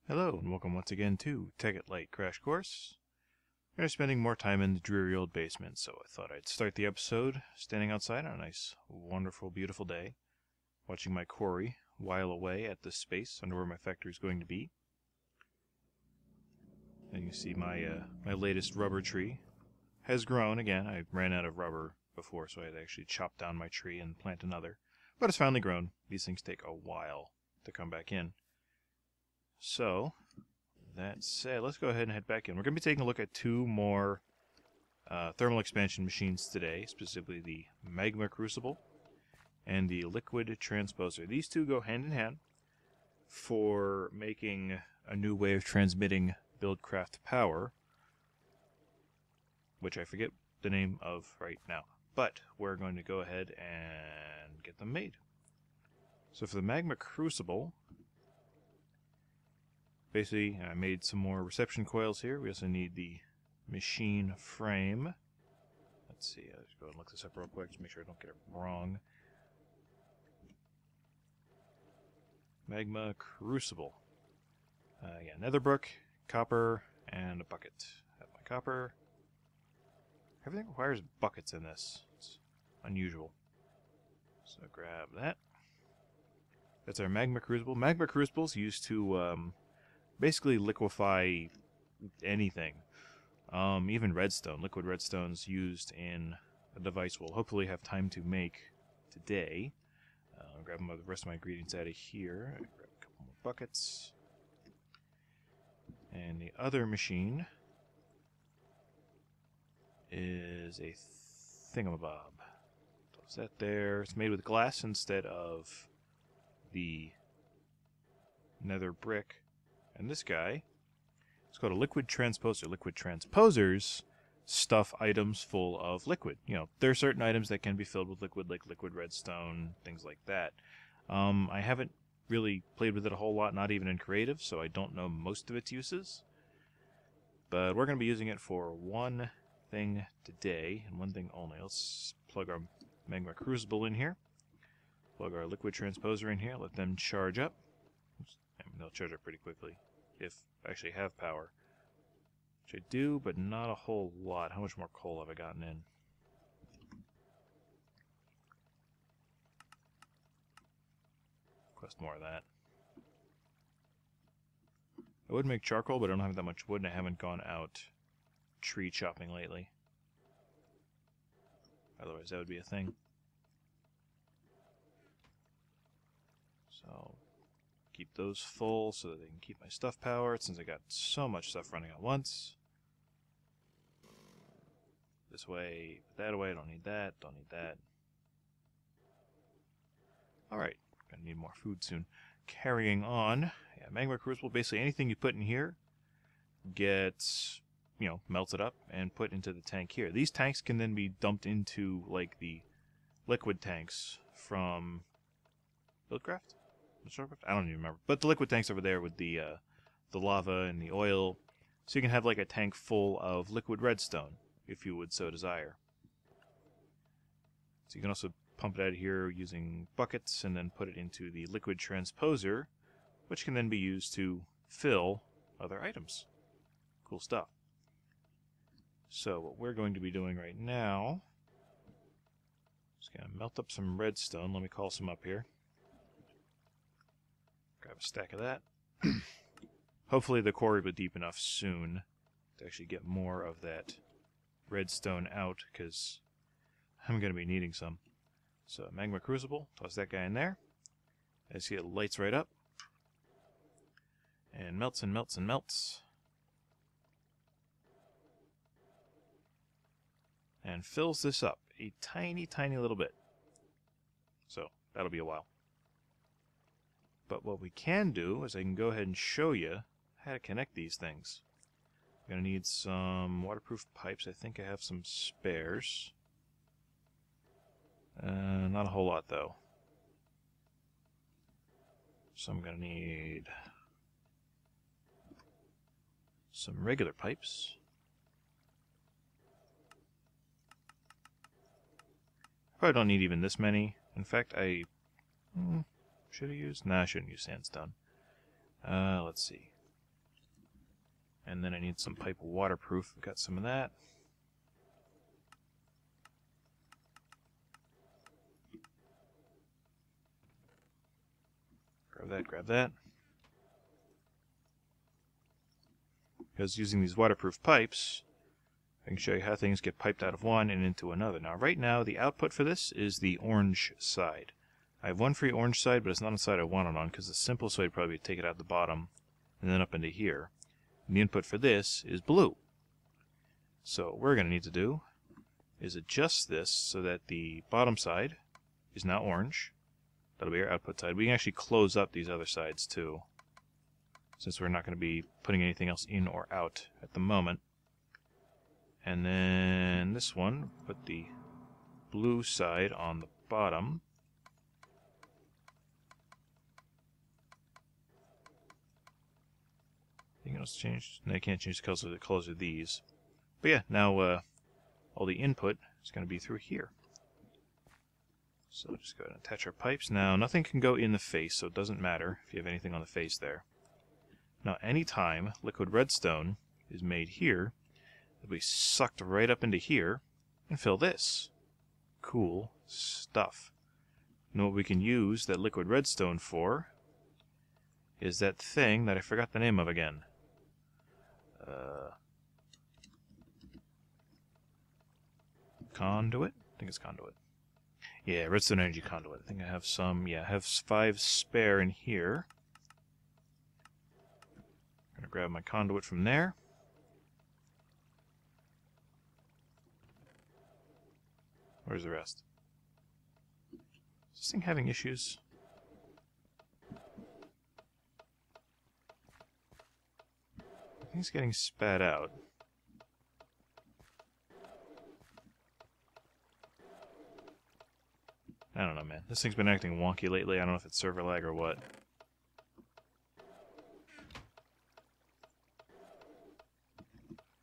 Hello, and welcome once again to Tekkit Lite Crash Course. We're spending more time in the dreary old basement, so I thought I'd start the episode standing outside on a nice, wonderful, beautiful day, watching my quarry while away at this space under where my factory is going to be. And you see my latest rubber tree has grown again. I ran out of rubber before, so I had to actually chop down my tree and plant another. But it's finally grown. These things take a while to come back in. So, that said, let's go ahead and head back in. We're going to be taking a look at two more thermal expansion machines today, specifically the Magma Crucible and the Liquid Transposer. These two go hand in hand for making a new way of transmitting BuildCraft power, which I forget the name of right now. But we're going to go ahead and get them made. So for the Magma Crucible, basically, I made some more reception coils here. We also need the machine frame. Let's see, I'll just go and look this up real quick to make sure I don't get it wrong. Magma Crucible. Yeah, netherbrick, copper, and a bucket. Have my copper. Everything requires buckets in this. It's unusual. So grab that. That's our Magma Crucible. Magma Crucibles used to basically liquefy anything. Even redstone. Liquid redstone's used in a device we'll hopefully have time to make today. I'll grab the rest of my ingredients out of here. I'll grab a couple more buckets. And the other machine is a thingamabob. Toss that there. It's made with glass instead of the nether brick. And this guy, it's called a Liquid Transposer. Liquid Transposers stuff items full of liquid. You know, there are certain items that can be filled with liquid, like liquid redstone, things like that. I haven't really played with it a whole lot, not even in creative, so I don't know most of its uses. But we're going to be using it for one thing today, and one thing only. Let's plug our Magma Crucible in here. Plug our Liquid Transposer in here, let them charge up. Oops. I mean, they'll charge up pretty quickly if I actually have power. Which I do, but not a whole lot. How much more coal have I gotten in? Request more of that. I would make charcoal, but I don't have that much wood, and I haven't gone out tree chopping lately. Otherwise, that would be a thing. So, keep those full so that they can keep my stuff powered, since I got so much stuff running at once. This way, put that away, don't need that, don't need that. Alright, gonna need more food soon. Carrying on, yeah, Magma Crucible, basically anything you put in here gets, you know, melted up and put into the tank here. These tanks can then be dumped into, like, the liquid tanks from BuildCraft? I don't even remember. But the liquid tanks over there with the lava and the oil. So you can have like a tank full of liquid redstone, if you would so desire. So you can also pump it out of here using buckets and then put it into the Liquid Transposer, which can then be used to fill other items. Cool stuff. So what we're going to be doing right now is going to melt up some redstone. Let me call some up here. Grab a stack of that. Hopefully the quarry will be deep enough soon to actually get more of that redstone out, because I'm going to be needing some. So Magma Crucible, toss that guy in there. I see it lights right up. And melts and melts and melts. And fills this up a tiny, tiny little bit. So that'll be a while. But what we can do is I can go ahead and show you how to connect these things. I'm going to need some waterproof pipes. I think I have some spares. Not a whole lot, though. So I'm going to need some regular pipes. Probably don't need even this many. In fact, should I use? Nah, I shouldn't use sandstone. Let's see. And then I need some pipe waterproof. I've got some of that. Grab that, grab that. Because using these waterproof pipes, I can show you how things get piped out of one and into another. Now, right now, the output for this is the orange side. I have one free orange side, but it's not the side I want it on, because the simplest way would probably be to take it out the bottom and then up into here. And the input for this is blue. So what we're going to need to do is adjust this so that the bottom side is now orange. That'll be our output side. We can actually close up these other sides too, since we're not going to be putting anything else in or out at the moment. And then this one, put the blue side on the bottom. Anything else change? No, I can't change the colors of these. But yeah, now all the input is going to be through here. So just go ahead and attach our pipes. Now, nothing can go in the face, so it doesn't matter if you have anything on the face there. Now, anytime liquid redstone is made here, it'll be sucked right up into here and fill this. Cool stuff. You know what we can use that liquid redstone for is that thing that I forgot the name of again. Conduit? I think it's conduit. Yeah, redstone energy conduit. I think I have some. Yeah, I have 5 spare in here. I'm gonna grab my conduit from there. Where's the rest? Is this thing having issues? I think it's getting spat out. I don't know, man. This thing's been acting wonky lately. I don't know if it's server lag or what.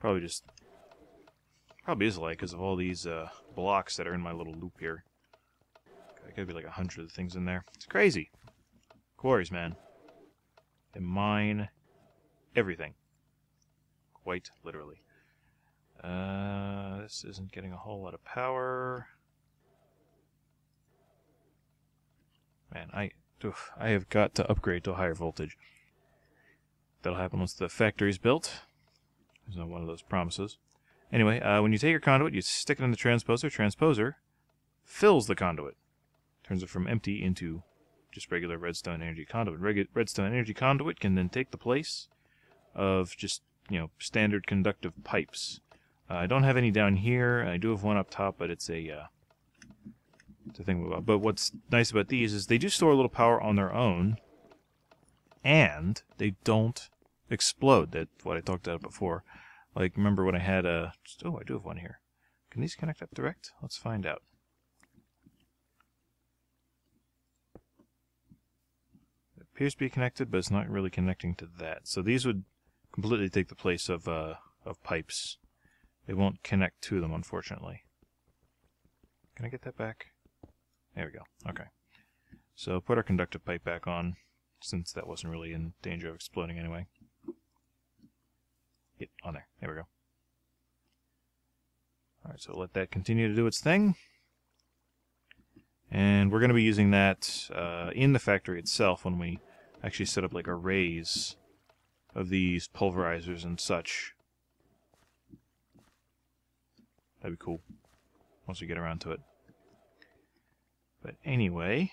Probably is lag because of all these blocks that are in my little loop here. There gotta be like 100 things in there. It's crazy. Quarries, man. They mine everything. Quite literally. This isn't getting a whole lot of power. Man, I have got to upgrade to a higher voltage. That'll happen once the factory's built. There's not one of those promises. Anyway, when you take your conduit, you stick it in the transposer. Transposer fills the conduit. Turns it from empty into just regular redstone energy conduit. Redstone energy conduit can then take the place of just, standard conductive pipes. I don't have any down here. I do have one up top, but it's a thing. But what's nice about these is they do store a little power on their own, and they don't explode. That's what I talked about before. Like, remember when I had a... Oh, I do have one here. Can these connect up direct? Let's find out. It appears to be connected, but it's not really connecting to that. So these would completely take the place of pipes. They won't connect to them, unfortunately. Can I get that back? There we go. Okay. So put our conductive pipe back on, since that wasn't really in danger of exploding anyway. Get on there. There we go. Alright, so let that continue to do its thing. And we're going to be using that in the factory itself when we actually set up like arrays of these pulverizers and such. That'd be cool once we get around to it. But anyway,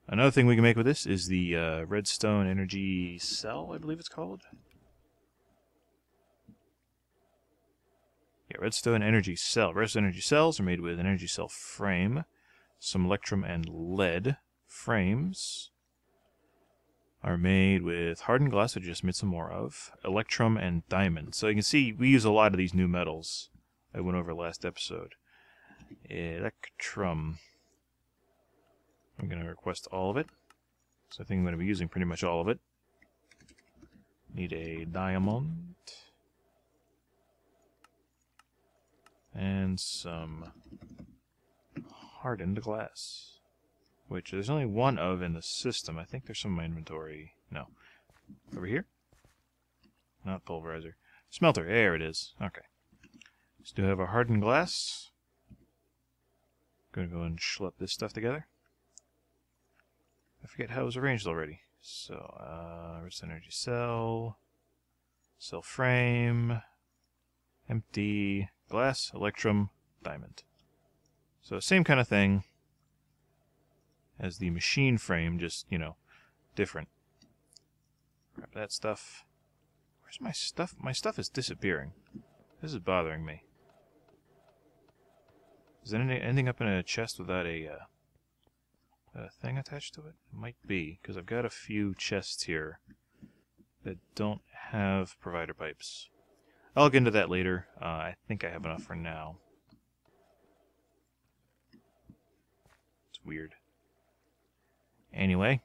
another thing we can make with this is the redstone energy cell, I believe it's called. Yeah, redstone energy cell. Redstone energy cells are made with an energy cell frame, some electrum and lead. Frames are made with hardened glass, which I just made some more of, electrum and diamond. So you can see we use a lot of these new metals I went over last episode. Electrum. I'm going to request all of it. So I think I'm going to be using pretty much all of it. Need a diamond. And some hardened glass. Which there's only one of in the system. I think there's some in my inventory. No. Over here? Not pulverizer. Smelter, there it is. Okay. Still have our hardened glass. Gonna go and schlep this stuff together. I forget how it was arranged already. So, redstone energy cell, cell frame, empty, glass, electrum, diamond. So same kind of thing as the machine frame, just, you know, different. Grab that stuff. Where's my stuff? My stuff is disappearing. This is bothering me. Is there anything up in a chest without a thing attached to it? It might be, because I've got a few chests here that don't have provider pipes. I'll get into that later. I think I have enough for now. It's weird. Anyway.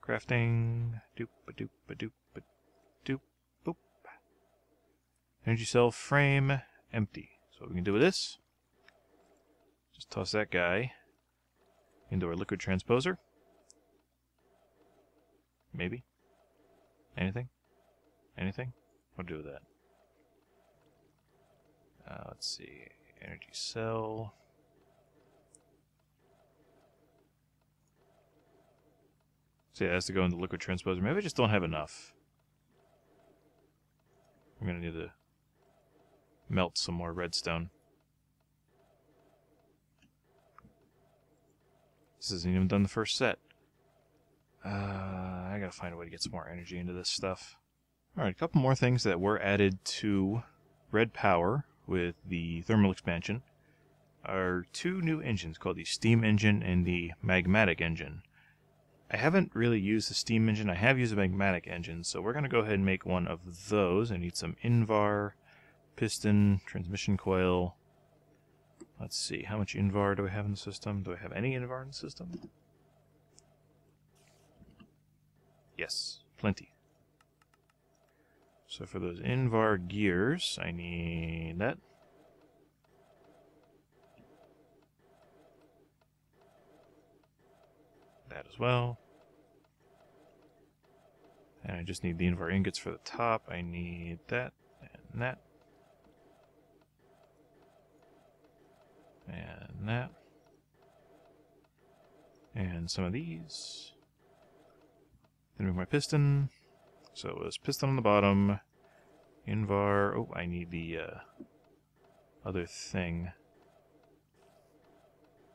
Crafting. Doop-a-doop-a-doop-a-doop. Boop. Energy cell frame empty. So what we can do with this, just toss that guy into our liquid transposer. Maybe. Anything? Anything? What do we do with that? Let's see. Energy cell. So yeah, it has to go into liquid transposer. Maybe I just don't have enough. I'm going to need to melt some more redstone. This isn't even done the first set. I gotta find a way to get some more energy into this stuff. Alright, a couple more things that were added to Red Power with the thermal expansion are two new engines called the Steam Engine and the Magmatic Engine. I haven't really used the Steam Engine. I have used the Magmatic Engine, so we're going to go ahead and make one of those. I need some Invar, piston, transmission coil. Let's see, how much Invar do I have in the system? Do I have any Invar in the system? Yes, plenty. So for those Invar gears, I need that. That as well. And I just need the Invar ingots for the top. I need that and that. And that. And some of these. Then move my piston. So it was piston on the bottom. Invar. Oh, I need the other thing.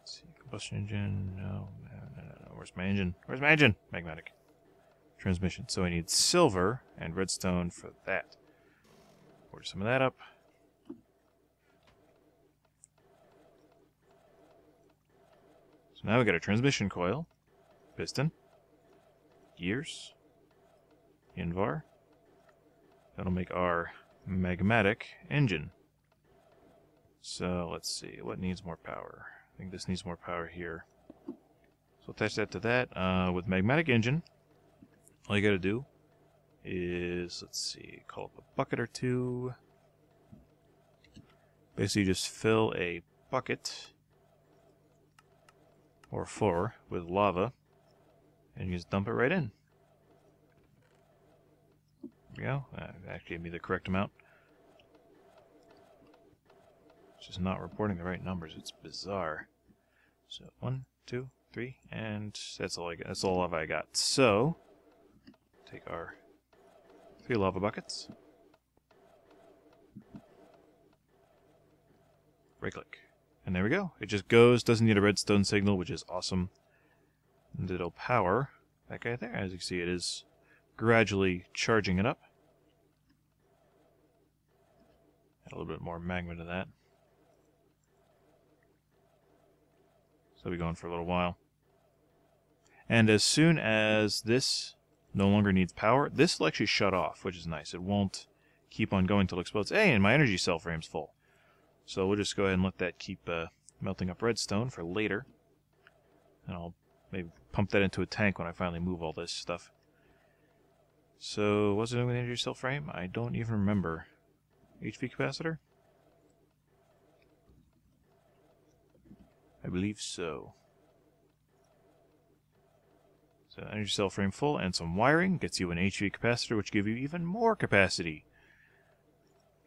Let's see. Combustion engine. No. Where's my engine? Where's my engine? Magmatic. Transmission. So I need silver and redstone for that. Order some of that up. So now we got a transmission coil, piston, gears, Invar. That'll make our magmatic engine. So let's see, what needs more power? I think this needs more power here. So attach that to that. With magmatic engine, all you gotta do is, let's see, call up a bucket or two. Basically just fill a bucket or 4 with lava, and you just dump it right in. There we go. That actually gave me the correct amount. It's just not reporting the right numbers. It's bizarre. So 1, 2, 3, and that's all I got. That's all lava I got. So take our 3 lava buckets. Right click. And there we go. It just goes, doesn't need a redstone signal, which is awesome. And it'll power that guy there. As you can see, it is gradually charging it up. Add a little bit more magma to that. So we'll be going for a little while. And as soon as this no longer needs power, this will actually shut off, which is nice. It won't keep on going till it explodes. Hey, and my energy cell frame's full. So we'll just go ahead and let that keep melting up redstone for later. And I'll maybe pump that into a tank when I finally move all this stuff. So what's it doing with the energy cell frame? I don't even remember. HV capacitor? I believe so. So energy cell frame full and some wiring gets you an HV capacitor, which give you even more capacity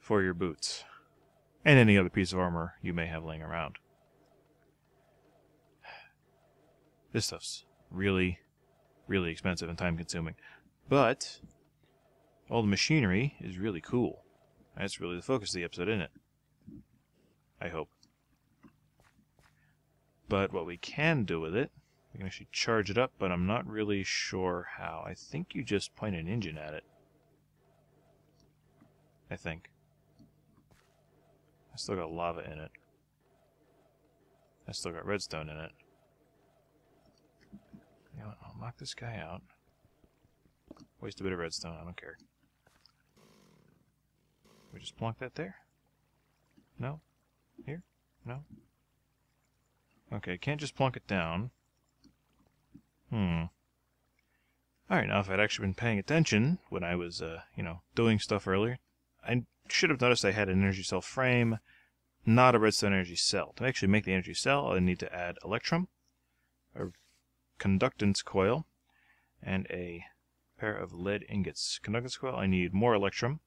for your boots and any other piece of armor you may have laying around. This stuff's really, really expensive and time consuming, but all the machinery is really cool. That's really the focus of the episode, isn't it? I hope. But what we can do with it, we can actually charge it up, but I'm not really sure how. I think you just point an engine at it. I think. I still got lava in it. I still got redstone in it. You know what, I'll knock this guy out. Waste a bit of redstone, I don't care. We just plonk that there? No? Here? No? Okay, can't just plonk it down. Alright, now if I'd actually been paying attention when I was, doing stuff earlier, I should have noticed I had an energy cell frame, not a redstone energy cell. To actually make the energy cell, I need to add electrum, a conductance coil, and a pair of lead ingots. Conductance coil, I need more electrum,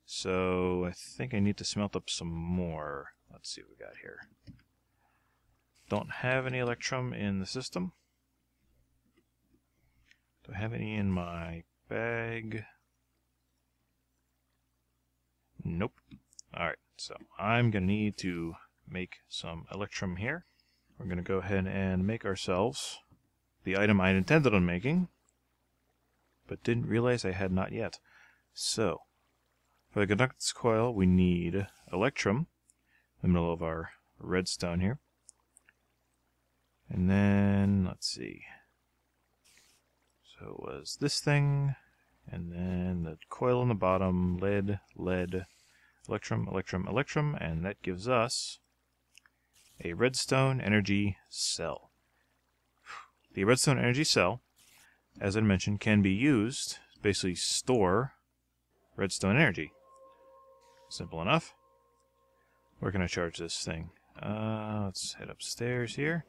so I think I need to smelt up some more. Let's see what we got here. Don't have any electrum in the system. Do I have any in my bag? Nope. Alright, so I'm going to need to make some electrum here. We're going to go ahead and make ourselves the item I intended on making, but didn't realize I had not yet. So, for the conductance coil, we need electrum in the middle of our redstone here. And then, let's see. So it was this thing, and then the coil on the bottom, lead, electrum, electrum, and that gives us a redstone energy cell. The redstone energy cell, as I mentioned, can be used to basically store redstone energy. Simple enough. Where can I charge this thing? Let's head upstairs here.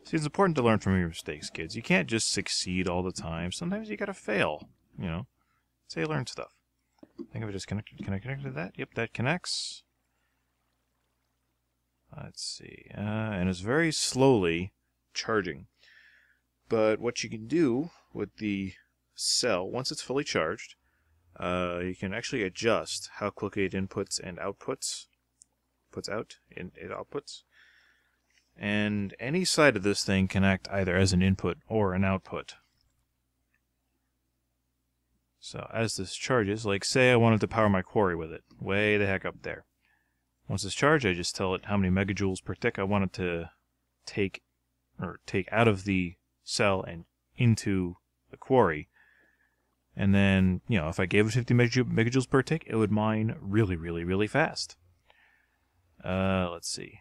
See, it's important to learn from your mistakes, kids. You can't just succeed all the time. Sometimes you gotta fail, you know. That's how you learn stuff. I think if I just connected, can I connect to that? Yep, that connects. Let's see, and it's very slowly charging. But what you can do with the cell, once it's fully charged, you can actually adjust how quickly it inputs and outputs. Puts out, and it outputs. And any side of this thing can act either as an input or an output. So as this charges, like say I wanted to power my quarry with it, way the heck up there. Once it's charged, I just tell it how many megajoules per tick I want it to take out of the cell and into the quarry. And then, you know, if I gave it 50 megajoules per tick, it would mine really, really, really fast. Let's see.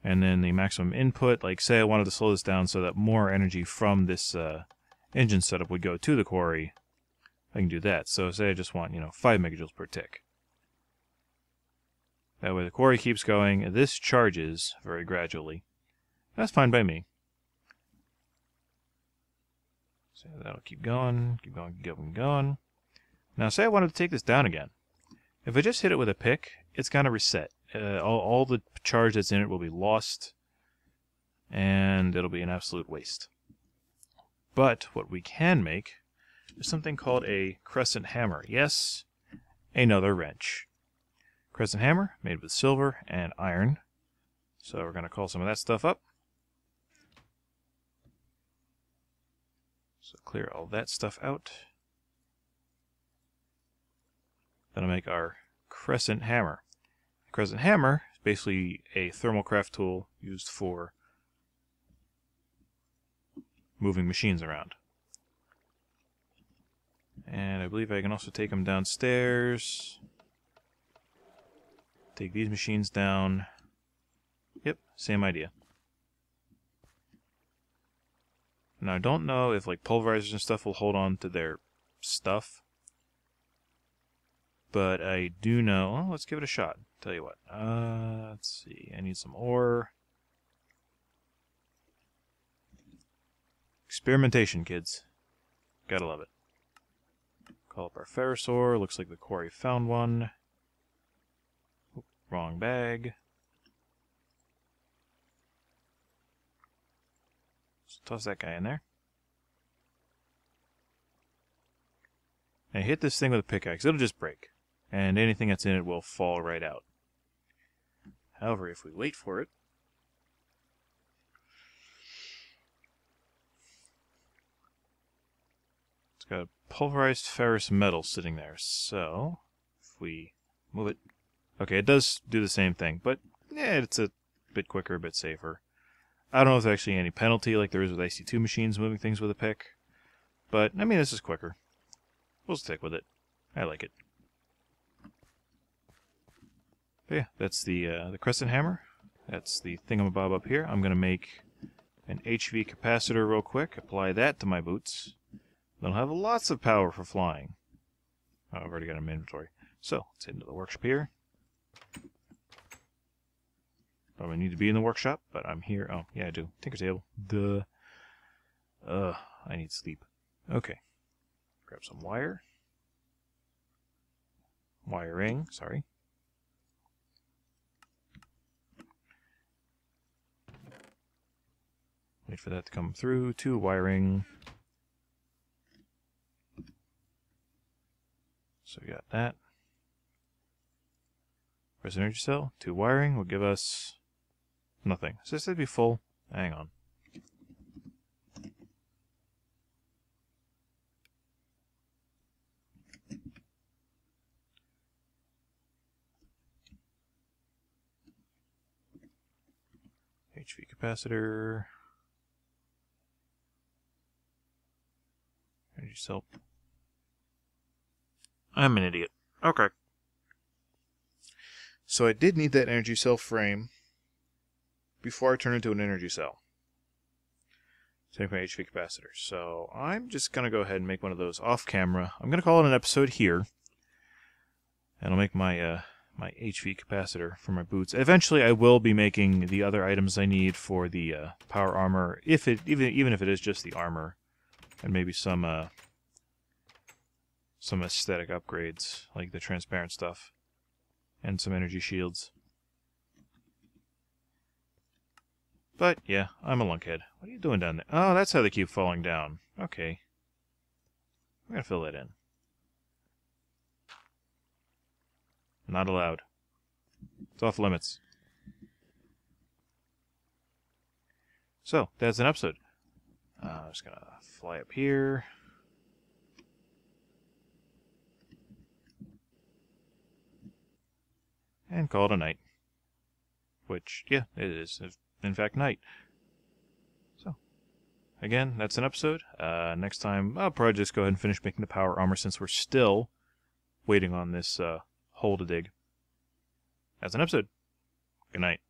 And then the maximum input, like say I wanted to slow this down so that more energy from this engine setup would go to the quarry, I can do that. So say I just want, 5 megajoules per tick. That way the quarry keeps going. This charges very gradually. That's fine by me. So that'll keep going, keep going, keep going, going. Now say I wanted to take this down again. If I just hit it with a pick, it's going to reset. All the charge that's in it will be lost, and it'll be an absolute waste. But what we can make is something called a Crescent Hammer. Yes, another wrench. Crescent Hammer made with silver and iron. So we're going to call some of that stuff up. So clear all that stuff out. Then I'll make our Crescent Hammer. The Crescent Hammer is basically a thermalcraft tool used for moving machines around. And I believe I can also take them downstairs. Take these machines down. Yep, same idea. Now I don't know if like pulverizers and stuff will hold on to their stuff. But I do know, well, let's give it a shot. Tell you what, let's see, I need some ore. Experimentation, kids. Gotta love it. Call up our ferrous ore. Looks like the quarry found one. Oop, wrong bag. So toss that guy in there. And hit this thing with a pickaxe. It'll just break. And anything that's in it will fall right out. However, if we wait for it, it's got a pulverized ferrous metal sitting there. So, if we move it... Okay, it does do the same thing, but yeah, it's a bit quicker, a bit safer. I don't know if there's actually any penalty like there is with IC2 machines moving things with a pick. But, I mean, this is quicker. We'll stick with it. I like it. But yeah, that's the Crescent Hammer. That's the thingamabob up here. I'm going to make an HV capacitor real quick. Apply that to my boots. They'll have lots of power for flying. Oh, I've already got them in inventory. So, let's head into the workshop here. Probably need to be in the workshop, but I'm here. Oh, yeah, I do. Tinker table. Duh. I need sleep. Okay. Grab some wire. Wiring, sorry. Wait for that to come through. 2 wiring. So we got that. Where's energy cell? 2 wiring will give us nothing. So this would be full. Hang on. HV capacitor. Energy cell. I'm an idiot. Okay. So I did need that energy cell frame before I turn into an energy cell to make my HV capacitor. So I'm just going to go ahead and make one of those off camera. I'm going to call it an episode here. And I'll make my my HV capacitor for my boots. Eventually I will be making the other items I need for the power armor, even if it is just the armor, and maybe some aesthetic upgrades like the transparent stuff and some energy shields. But yeah, I'm a lunkhead. What are you doing down there? Oh, that's how they keep falling down. Okay. I'm gonna fill that in. Not allowed. It's off limits. So, that's an episode. I'm just gonna fly up here. And call it a night. Which, yeah, it is, in fact, night. So, again, that's an episode. Next time, I'll probably just go ahead and finish making the power armor since we're still waiting on this hole to dig. That's an episode. Good night.